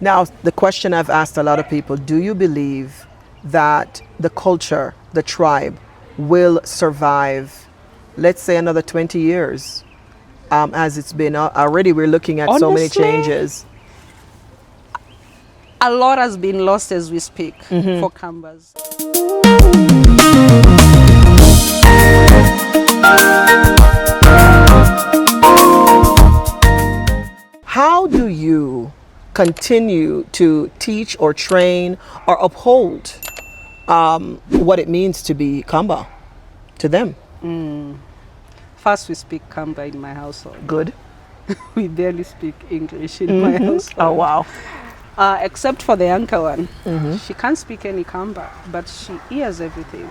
Now, the question I've asked a lot of people, do you believe that the culture, the tribe, will survive, let's say, another 20 years? As it's been already, we're looking at so many Honestly, changes. A lot has been lost as we speak for KAMBAs. How do you continue to teach or train or uphold what it means to be KAMBA to them? First, we speak KAMBA in my household. Good. We barely speak English in my household. Oh, wow. Except for the younger one. She can't speak any KAMBA, but she hears everything.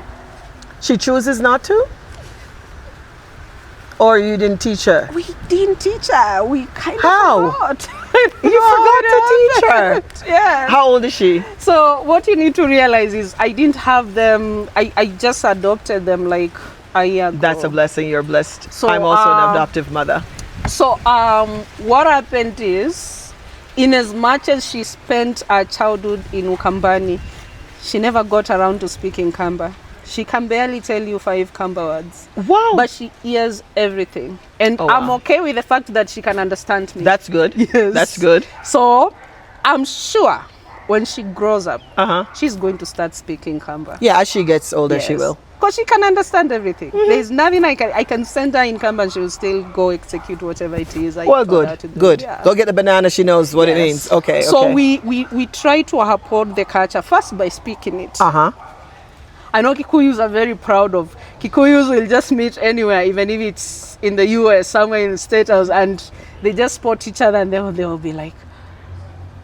She chooses not to? Or you didn't teach her? We didn't teach her. We kind How? of forgot. You forgot to teach her? Yeah. How old is she? So what you need to realize is I didn't have them. I just adopted them like a year ago. That's a blessing. You're blessed. So, I'm also an adoptive mother. So what happened is, in as much as she spent her childhood in Ukambani, she never got around to speaking KAMBA. She can barely tell you 5 KAMBA words. Wow. But she hears everything. And Oh, I'm wow. okay with the fact that she can understand me. That's good. Yes. That's good. So I'm sure when she grows up, Uh-huh. she's going to start speaking KAMBA. Yeah, as she gets older, she will. Because she can understand everything. There's nothing I can send her in KAMBA and she will still go execute whatever it is I Well, told her good. to do. Good. Yeah. Go get the banana. She knows what it Yes. means. Okay. So okay. we try to uphold the culture first by speaking it. Uh-huh. I know Kikuyus are very proud of. Kikuyus will just meet anywhere, even if it's in the US, somewhere in the State House, and they just spot each other and they'll be like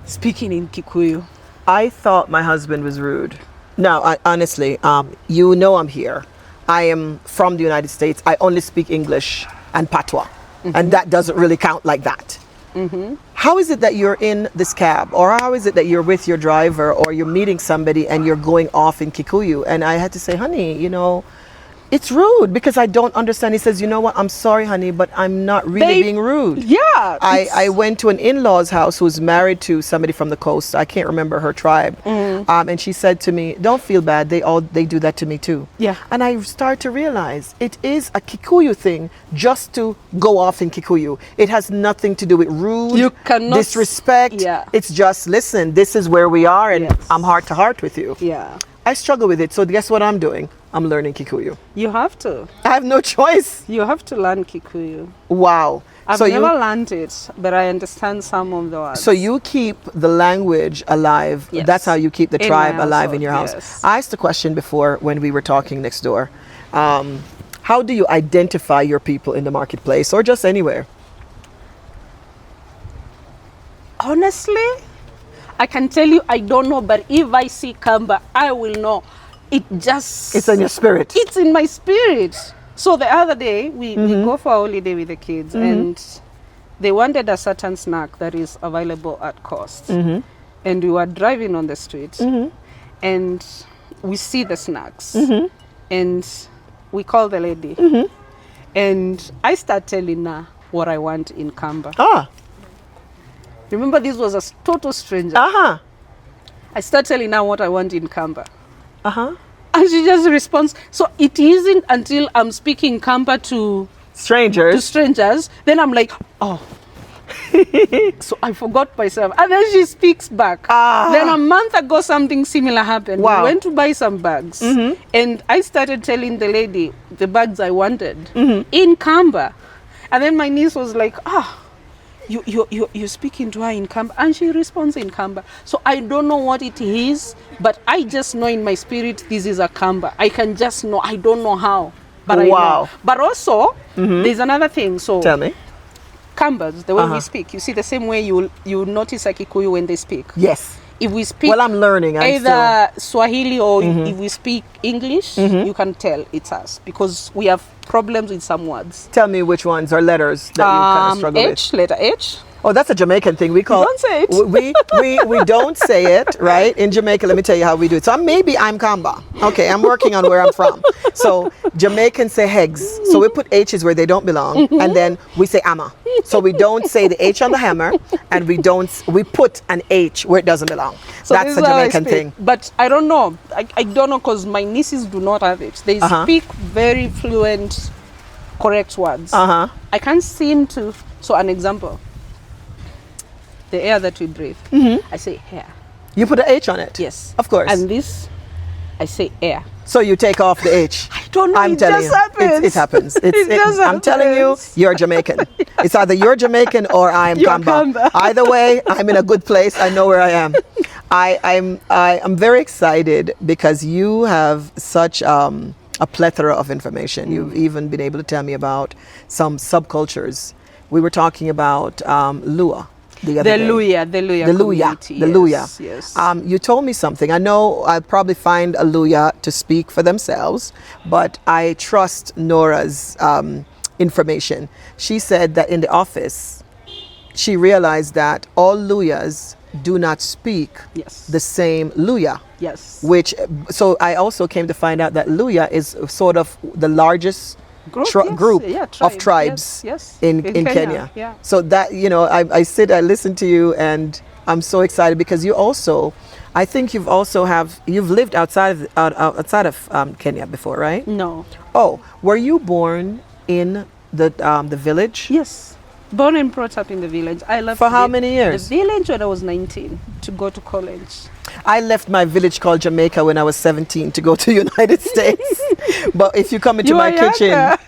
speaking in Kikuyu. I thought my husband was rude. No, honestly, you know I'm here. I am from the United States. I only speak English and Patois, and that doesn't really count like that. How is it that you're in this cab, or how is it that you're with your driver, or you're meeting somebody and you're going off in Kikuyu? And I had to say, honey, you know, it's rude because I don't understand. He says, you know what, I'm sorry, honey, but I'm not really being rude. Yeah. I went to an in-law's house who's married to somebody from the coast. I can't remember her tribe. And she said to me, don't feel bad. They do that to me too. Yeah. And I started to realize it is a Kikuyu thing just to go off in Kikuyu. It has nothing to do with rude, You cannot- disrespect. Yeah. It's just, listen, this is where we are and Yes. I'm heart to heart with you. Yeah. I struggle with it. So guess what I'm doing? I'm learning Kikuyu. You have to. I have no choice. You have to learn Kikuyu. Wow. I've never learned it, but I understand some of the words. So you keep the language alive. Yes. That's how you keep the In tribe my alive in your house. household, yes. I asked the question before when we were talking next door. How do you identify your people in the marketplace or just anywhere? Honestly, I can tell you I don't know, but if I see KAMBA, I will know. It's in your spirit. It's in my spirit. So the other day, we go for a holiday with the kids and they wanted a certain snack that is available at cost. And we were driving on the street and we see the snacks and we call the lady and I start telling her what I want in KAMBA. Ah. Remember, this was a total stranger. Uh-huh. I start telling her what I want in KAMBA. Uh-huh. And she just responds. So it isn't until I'm speaking KAMBA to strangers, then I'm like, oh. So I forgot myself. And then she speaks back. Then a month ago, something similar happened. Wow. We went to buy some bags. And I started telling the lady the bags I wanted in KAMBA. And then my niece was like, you're speaking to her in KAMBA, and she responds in KAMBA. So I don't know what it is, but I just know in my spirit this is a KAMBA. I can just know. I don't know how, but I know. But also, there's another thing. So Tell me. KAMBAs, the way we speak, you see the same way you notice a Kikuyu when they speak. Yes. If we speak Well, I'm learning. either Swahili or if we speak English, you can tell it's us because we have problems with some words. Tell me which ones are letters that you kind of struggle H, letter H. Oh, that's a Jamaican thing. We call Don't say it. We don't say it, right? In Jamaica, let me tell you how we do it. So maybe I'm Kamba. Okay, I'm working on where I'm from. So Jamaicans say hegs. So we put H's where they don't belong, and then we say ama. So we don't say the H on the hammer, and we put an H where it doesn't belong. So That's this a is how I Jamaican speak. thing. But I don't know. I don't know because my nieces do not have it. They speak very fluent, correct words. I can't seem to. So an example. The air that we breathe. I say air. You put an H on it? Yes. Of course. And this, I say air. So you take off the H. I don't know. I'm it telling just you, happens. it happens. I'm telling you, happens. you're Jamaican. It's either you're Jamaican or I am You're Kamba. Kamba. Either way, I'm in a good place. I know where I am. I'm very excited because you have such a plethora of information. You've even been able to tell me about some subcultures. We were talking about Lua. The Luya community. The Luya. Yes. You told me something. I know I'll probably find a Luya to speak for themselves, but I trust Nora's information. She said that in the office, she realized that all Luyas do not speak the same Luya. Yes. So I also came to find out that Luya is sort of the largest group of tribes in Kenya. Yeah. So that, I listen to you and I'm so excited because you also, I think you've lived outside of Kenya before, right? No. Oh, were you born in the village? Yes. Born and brought up in the village. I left for how many years? The village when I was 19 to go to college. I left my village called Jamaica when I was 17 to go to United States. But if you come into my kitchen,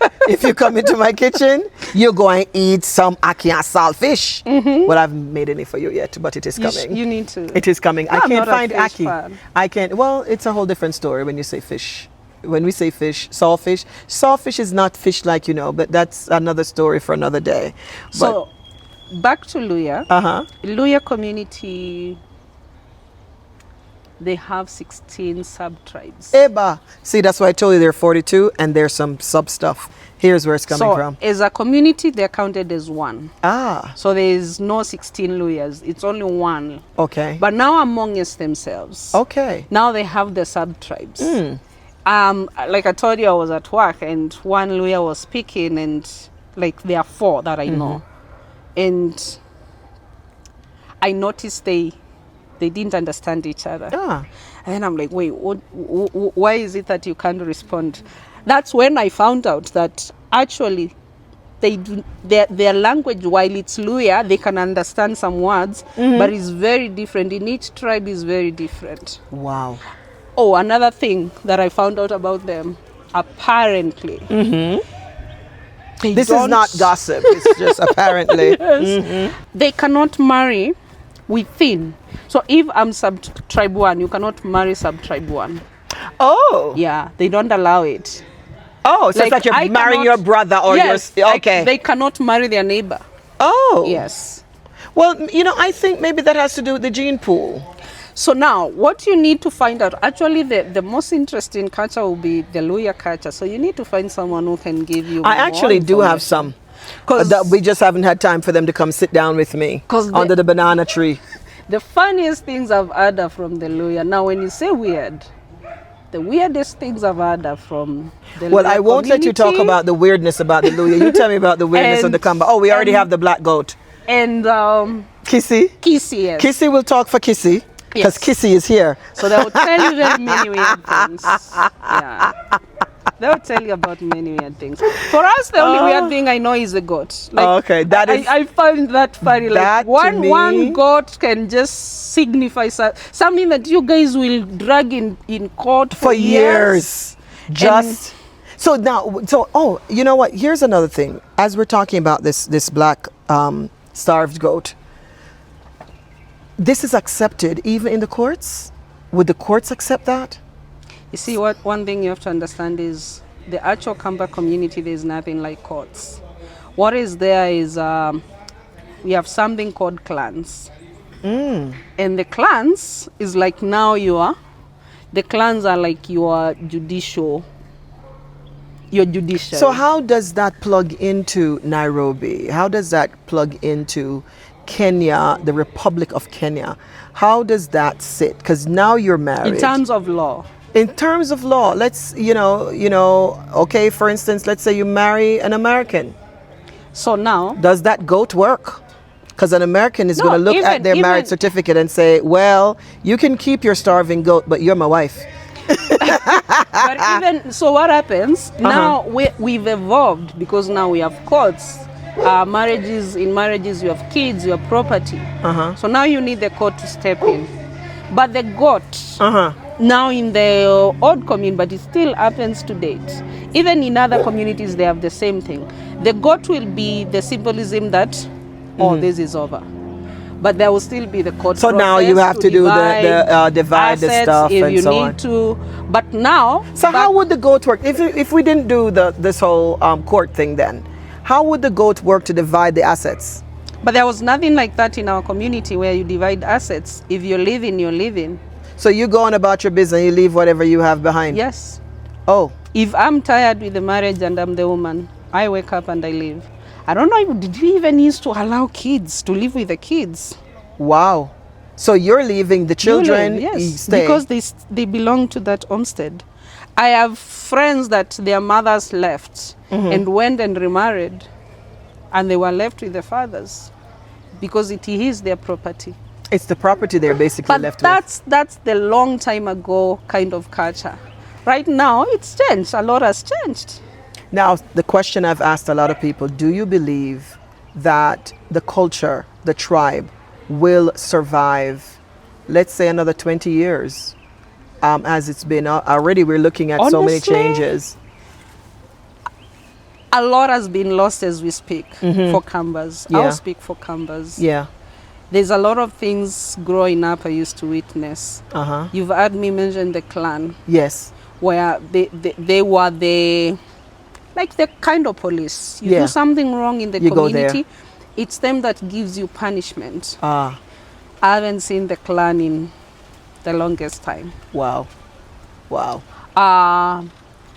you're going to eat some ackee and saltfish. Well, I haven't made any for you yet, but it is coming. You need to. It is coming. I can't find ackee. Fan. I can't. Well, it's a whole different story when you say fish. When we say fish, sawfish is not fish like but that's another story for another day. So, back to Luya. Luya community, they have 16 sub-tribes. Eba. See, that's why I told you there are 42 and there's some sub-stuff. Here's where it's coming from. As a community, they're counted as one. So there is no 16 Luyas. It's only one. Okay. But now amongst themselves. Okay. Now they have the sub-tribes. Like I told you, I was at work and one Luya was speaking and there are 4 that I know. And I noticed they didn't understand each other. And I'm like, wait, why is it that you can't respond? That's when I found out that actually their language, while it's Luya, they can understand some words, but it's very different. In each tribe is very different. Wow. Oh, another thing that I found out about them, apparently. This is not gossip, it's just apparently. They cannot marry within. So if I'm sub-tribe 1, you cannot marry sub-tribe 1. Oh. Yeah, they don't allow it. Oh, so it's like you're marrying your brother or your... Okay. They cannot marry their neighbor. Oh. Yes. Well, I think maybe that has to do with the gene pool. So now, what you need to find out, actually the most interesting culture will be the Luya culture. So you need to find someone who can give you I actually do have some. That we just haven't had time for them to come sit down with me under the banana tree. The funniest things I've heard are from the Luya. Now, when you say weird, the weirdest things I've heard are from the Luya I won't let you talk about the weirdness about the Luya. You tell me about the weirdness of the Kamba. Oh, we already have the black goat. And Kissy? Kissy, yes. Kissy will talk for Kissy. Because Kissy is here. So they will tell you very many weird things. Yeah. They'll tell you about many weird things. For us, the only weird thing I know is the goat. Okay, that is... I find that funny. Like one goat can just signify something that you guys will drag in court for years. Just... So now, you know what? Here's another thing. As we're talking about this black starved goat, this is accepted even in the courts? Would the courts accept that? You see, one thing you have to understand is the actual KAMBA community, there's nothing like courts. What is there is we have something called clans. And the clans is like the clans are like your judicial. So how does that plug into Nairobi? How does that plug into Kenya, the Republic of Kenya. How does that sit? Because now you're married. In terms of law. In terms of law, let's, okay, for instance, let's say you marry an American. So now, does that goat work? Because an American is No, going to look even- at their marriage even- certificate and say, well, you can keep your starving goat, but you're my wife. but even so, what happens now? We've evolved because now we have courts. Marriages, in marriages, you have kids, you have property. So now you need the court to step in. But the goat, now in the old community, but it still happens to date. Even in other communities, they have the same thing. The goat will be the symbolism that, this is over. But there will still be the court. So now you have to do the divide the assets stuff if and you so need on. to. But now, So how would the goat work? If we didn't do this whole court thing then, how would the goat work to divide the assets? But there was nothing like that in our community where you divide assets. If you're living, you're living. So you go on about your business and you leave whatever you have behind? Yes. Oh. If I'm tired with the marriage and I'm the woman, I wake up and I leave. I don't know, did we even used to allow kids to live with the kids? Wow. So you're leaving the children, You live, yes, stay. because they belong to that homestead. I have friends that their mothers left and went and remarried, and they were left with the fathers because it is their property. It's the property they're basically But left that's the long time ago kind of culture. Right now, it's changed. A lot has changed. Now, the question I've asked a lot of people, do you believe that the culture, the tribe, will survive, let's say, another 20 years? As it's been already, we're looking at so many Honestly, changes. A lot has been lost as we speak for KAMBAs. Yeah. I'll speak for KAMBAs. Yeah. There's a lot of things growing up I used to witness. You've heard me mention the clan, Yes. where they were the kind of police. You Yeah. do something wrong in the You go there. community, it's them that gives you punishment. Ah. I haven't seen the clan in the longest time. Wow. Wow.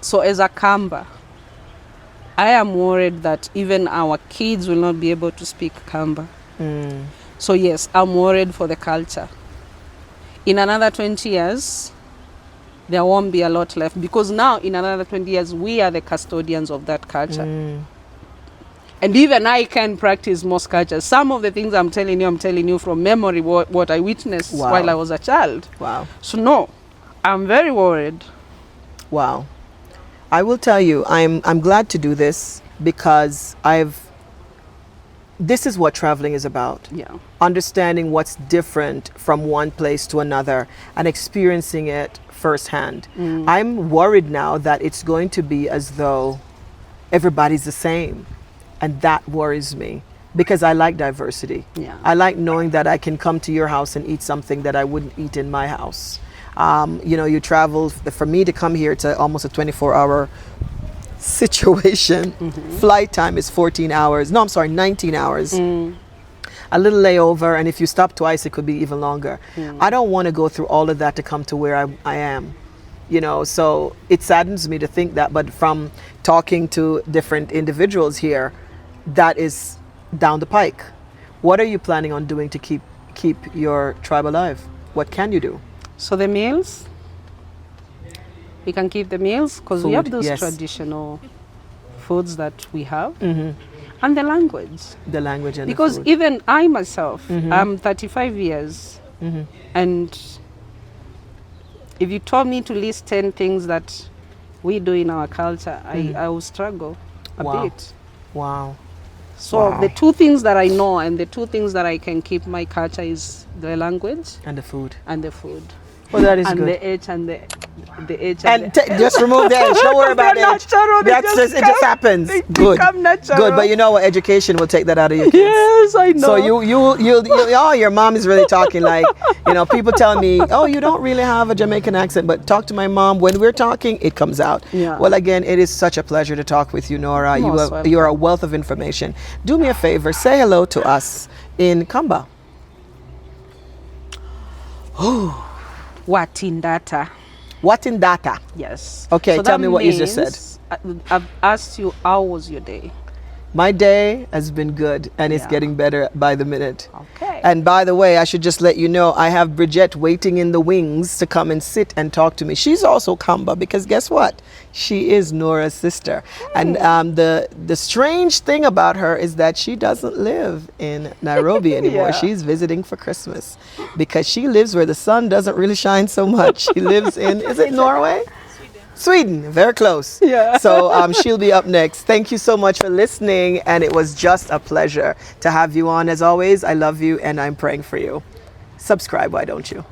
So as a KAMBA, I am worried that even our kids will not be able to speak KAMBA. So yes, I'm worried for the culture. In another 20 years, there won't be a lot left, because now in another 20 years, we are the custodians of that culture. And even I can practice most cultures. Some of the things I'm telling you from memory, what I witnessed Wow. while I was a child. Wow. So no, I'm very worried. Wow. I will tell you, I'm glad to do this because this is what traveling is about. Yeah. Understanding what's different from one place to another and experiencing it firsthand. I'm worried now that it's going to be as though everybody's the same, and that worries me because I like diversity. Yeah. I like knowing that I can come to your house and eat something that I wouldn't eat in my house. You travel, for me to come here, it's almost a 24-hour situation. Flight time is 14 hours. No, I'm sorry, 19 hours. A little layover, and if you stop twice, it could be even longer. I don't want to go through all of that to come to where I am. So it saddens me to think that, but from talking to different individuals here, that is down the pike. What are you planning on doing to keep your tribe alive? What can you do? So the meals, we can keep the meals because we Food, have those yes. traditional foods that we have, and the language. The language and Because the food. even I myself, I'm 35 years, and if you told me to list 10 things that we do in our culture, I will struggle a Wow. bit. Wow. So Wow. the two things that I know and the two things that I can keep my culture is the language And the food. and the food. Well, that is And good. the H and the H And the just remove the edge. Don't worry about They're it. natural, they That's just it just come- happens. they Good. become natural. Good. But you know what? Education will take that out of your kids. Yes, I know. So your mom is really talking like, people tell me, oh, you don't really have a Jamaican accent, but talk to my mom. When we're talking, it comes out. Yeah. Well, again, it is such a pleasure to talk with you, Nora. Most welcome. You're a wealth of information. Do me a favor, say hello to us in KAMBA. Watindata. What in data? Yes. Okay, So tell that me what you just said. means, I've asked you, how was your day? My day has been good, and it's Yeah. getting better by the minute. Okay. And by the way, I should just let you know, I have Bridget waiting in the wings to come and sit and talk to me. She's also Kamba, because guess what? She is Nora's sister. And the strange thing about her is that she doesn't live in Nairobi anymore. Yeah. She's visiting for Christmas because she lives where the sun doesn't really shine so much. She lives in, is it Norway? Sweden, very close. Yeah. So she'll be up next. Thank you so much for listening, and it was just a pleasure to have you on. As always, I love you, and I'm praying for you. Subscribe, why don't you?